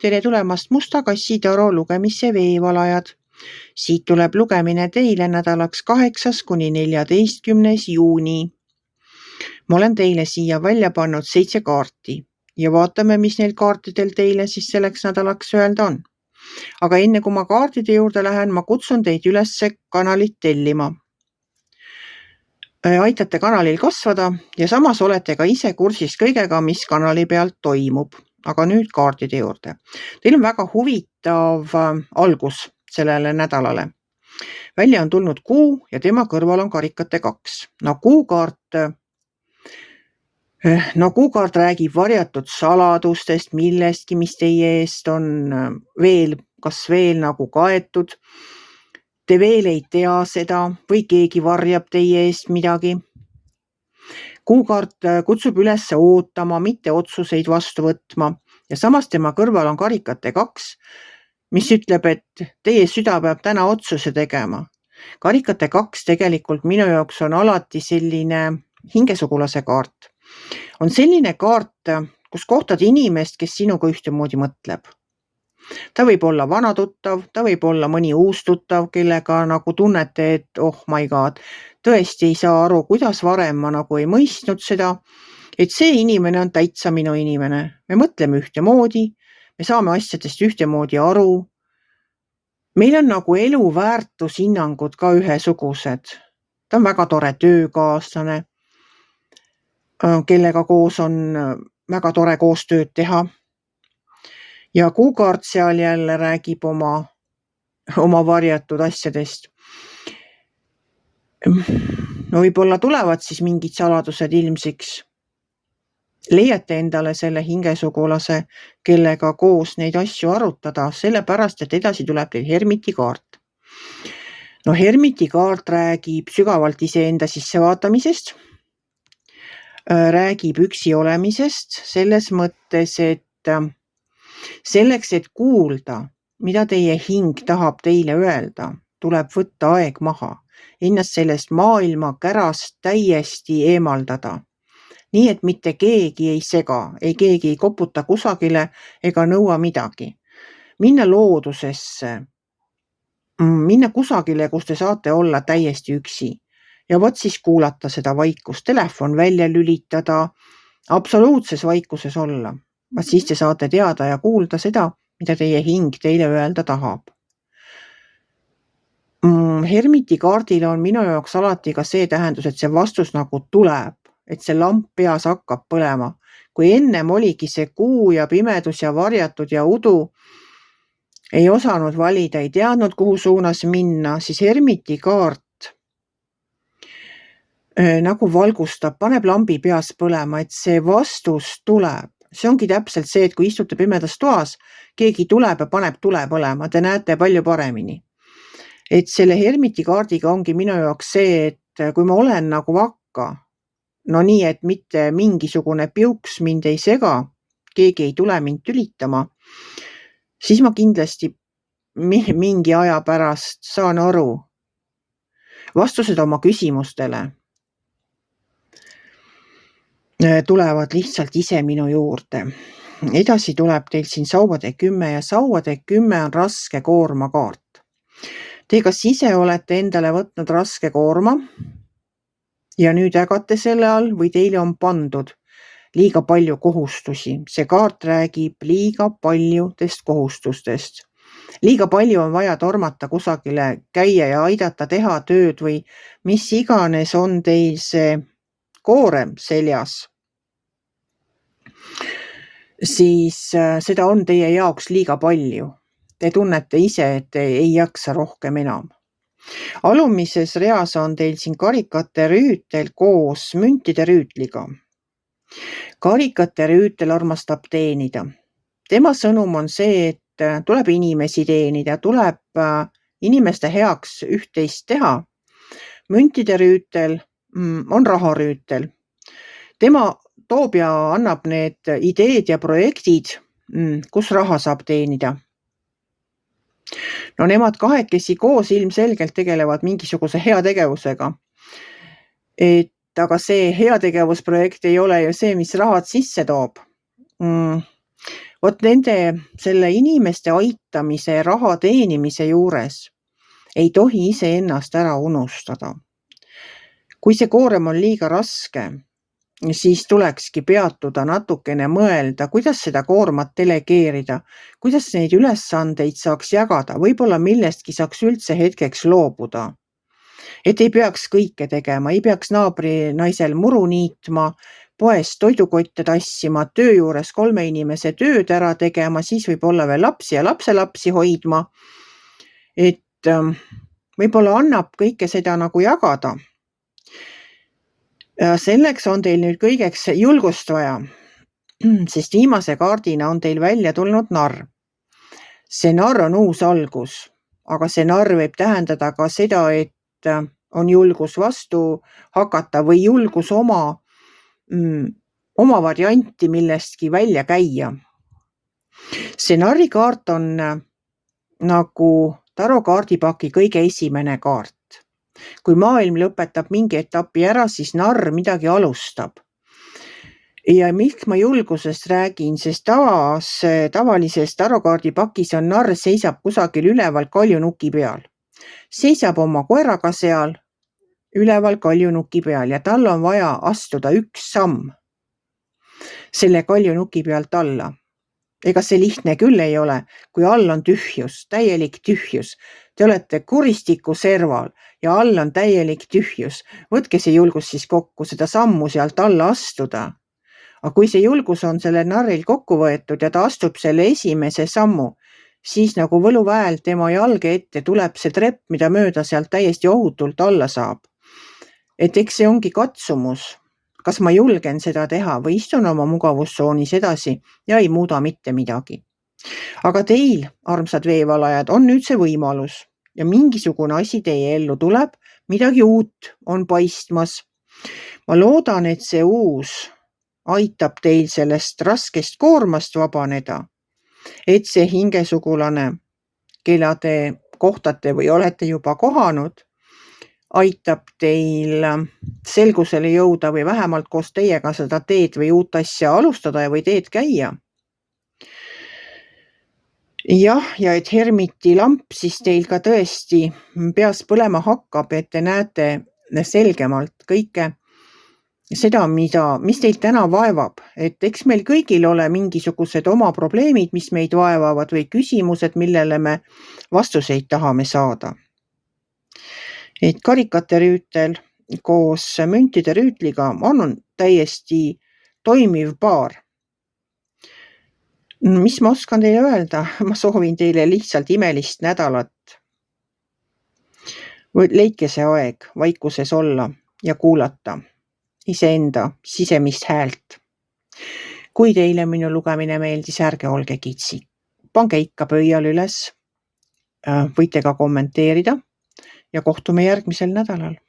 Tere tulemast Musta kassi toro lugemisse veevalajad. Siit tuleb lugemine teile nädalaks 8. kuni 14. juuni. Ma olen teile siia välja pannud 7 kaarti ja vaatame, mis neil kaartidel teile siis selleks nädalaks öelda on. Aga enne kui ma kaartide juurde lähen, ma kutsun teid üles kanalit tellima. Aitate kanalil kasvada ja samas olete ka ise kursis kõigega, mis kanali pealt toimub. Aga nüüd kaartide juurde. Teil on väga huvitav algus sellele nädalale. Välja on tulnud kuu ja tema kõrval on karikate 2. Kuukaart räägib varjatud saladustest, millestki, mis teie eest on kas veel nagu kaetud. Te veel ei tea seda või keegi varjab teie eest midagi. Kuukaart kutsub üles ootama, mitte otsuseid vastu võtma ja samas tema kõrval on karikate 2, mis ütleb, et teie süda peab täna otsuse tegema. Karikate 2 tegelikult minu jaoks on alati selline hingesugulase kaart. On selline kaart, kus kohtad inimest, kes sinuga ühtemoodi mõtleb. Ta võib olla vana tuttav, ta võib olla mõni uus tuttav, kellega nagu tunnete, et oh my god, tõesti ei saa aru, kuidas varem ma nagu ei mõistnud seda, et see inimene on täitsa minu inimene. Me mõtleme ühtemoodi, me saame asjadest ühtemoodi aru. Meil on nagu elu väärtushinnangud ka ühesugused. Ta on väga tore töökaaslane, kellega koos on väga tore koostööd teha. Ja kuukaart seal jälle räägib oma varjatud asjadest. No võib-olla tulevad siis mingid saladused ilmsiks. Leiate endale selle hingesugulase, kellega koos neid asju arutada, sellepärast, et edasi tuleb teil hermiti kaart. No hermiti kaart räägib sügavalt iseenda sissevaatamisest, räägib üksi olemisest, selles mõttes, et selleks, et kuulda, mida teie hing tahab teile öelda, tuleb võtta aeg maha, ennast sellest maailma kärast täiesti eemaldada. Nii, et mitte keegi ei sega, keegi ei koputa kusagile ega nõua midagi. Minna loodusesse, minna kusagile, kus te saate olla täiesti üksi. Ja võt siis kuulata seda vaikust, telefon välja lülitada, absoluutses vaikuses olla. Siis te saate teada ja kuulda seda, mida teie hing teile öelda tahab. Hermiti kaardil on minu jaoks alati ka see tähendus, et see vastus nagu tuleb, et see lamp peas hakkab põlema. Kui ennem oligi see kuu ja pimedus ja varjatud ja udu, ei osanud valida, ei teadnud, kuhu suunas minna, siis hermiti kaart nagu valgustab, paneb lambi peas põlema, et see vastus tuleb. See ongi täpselt see, et kui istute pimedas toas, keegi tuleb ja paneb tule põlema, te näete palju paremini. Et selle hermiti kaardiga ongi minu jaoks see, et kui ma olen nagu vakka, no nii, et mitte mingisugune piuks mind ei sega, keegi ei tule mind tülitama, siis ma kindlasti mingi aja pärast saan aru vastused oma küsimustele tulevad lihtsalt ise minu juurde. Edasi tuleb teil siin sauade 10 ja sauade 10 on raske koorma kaart. Te kas ise olete endale võtnud raske koorma ja nüüd ägate selle all või teile on pandud liiga palju kohustusi. See kaart räägib liiga paljudest kohustustest. Liiga palju on vaja tormata kusagile, käia ja aidata teha tööd või mis iganes on teil see koorem seljas, siis seda on teie jaoks liiga palju. Te tunnete ise, et te ei jaksa rohkem enam. Alumises reas on teil siin karikate rüütel koos müntide rüütliga. Karikate rüütel armastab teenida. Tema sõnum on see, et tuleb inimesi teenida, tuleb inimeste heaks üht-teist teha. Müntide rüütel on raharüütel. Tema toob ja annab need ideed ja projektid, kus raha saab teenida. No nemad kahekesi koos ilmselgelt tegelevad mingisuguse heategevusega. Aga see heategevusprojekt ei ole ju see, mis rahad sisse toob. Vot selle inimeste aitamise ja raha teenimise juures ei tohi iseennast ära unustada. Kui see koorem on liiga raske, siis tulekski peatuda natukene mõelda, kuidas seda koormat delegeerida, kuidas neid ülesandeid saaks jagada, võib-olla millestki saaks üldse hetkeks loobuda. Et ei peaks kõike tegema, ei peaks naabri naisel muru niitma, poes toidukotte tassima, töö juures 3 inimese tööd ära tegema, siis võib-olla veel lapsi ja lapselapsi hoidma. Et võib-olla annab kõike seda nagu jagada. Selleks on teil nüüd kõigeks julgust vaja, sest viimase kaardina on teil välja tulnud narr. See narr on uus algus, aga see narr võib tähendada ka seda, et on julgus vastu hakata või julgus oma varianti millestki välja käia. See narrikaart on nagu tarokaardipaki kõige esimene kaart. Kui maailm lõpetab mingi etapi ära, siis narr midagi alustab. Ja miks ma julgusest räägin, sest tavalises tarokaardipakis on narr seisab kusagil üleval kaljunuki peal. Seisab oma koeraga seal üleval kaljunuki peal ja tal on vaja astuda üks samm selle kaljunuki pealt alla. Ega see lihtne küll ei ole, kui all on tühjus, täielik tühjus. Te olete kuristiku serval ja all on täielik tühjus. Võtke see julgus siis kokku, seda sammu sealt alla astuda. Aga kui see julgus on selle narril kokku võetud ja ta astub selle esimese sammu, siis nagu võluväel tema jalge ette tuleb see trepp, mida mööda sealt täiesti ohutult alla saab. Et eks see ongi katsumus. Kas ma julgen seda teha või istun oma mugavustsoonis edasi ja ei muuda mitte midagi. Aga teil, armsad veevalajad, on nüüd see võimalus ja mingisugune asi teie ellu tuleb, midagi uut on paistmas. Ma loodan, et see uus aitab teil sellest raskest koormast vabaneda, et see hingesugulane, kelle te kohtate või olete juba kohanud, aitab teil selgusele jõuda või vähemalt koos teiega seda teed või uut asja alustada või teed käia. Jah, ja et hermiti lamp siis teil ka tõesti peas põlema hakkab, et te näete selgemalt kõike seda, mis teil täna vaevab. Et eks meil kõigil ole mingisugused oma probleemid, mis meid vaevavad või küsimused, millele me vastuseid tahame saada. Et karikate rüütel koos müntide rüütliga on täiesti toimiv paar. Mis ma oskan teile öelda? Ma soovin teile lihtsalt imelist nädalat. Leidke see aeg vaikuses olla ja kuulata iseenda sisemist häält. Kui teile minu lugemine meeldis, ärge olge kitsi. Pange ikka pöial üles. Võite ka kommenteerida ja kohtume järgmisel nädalal.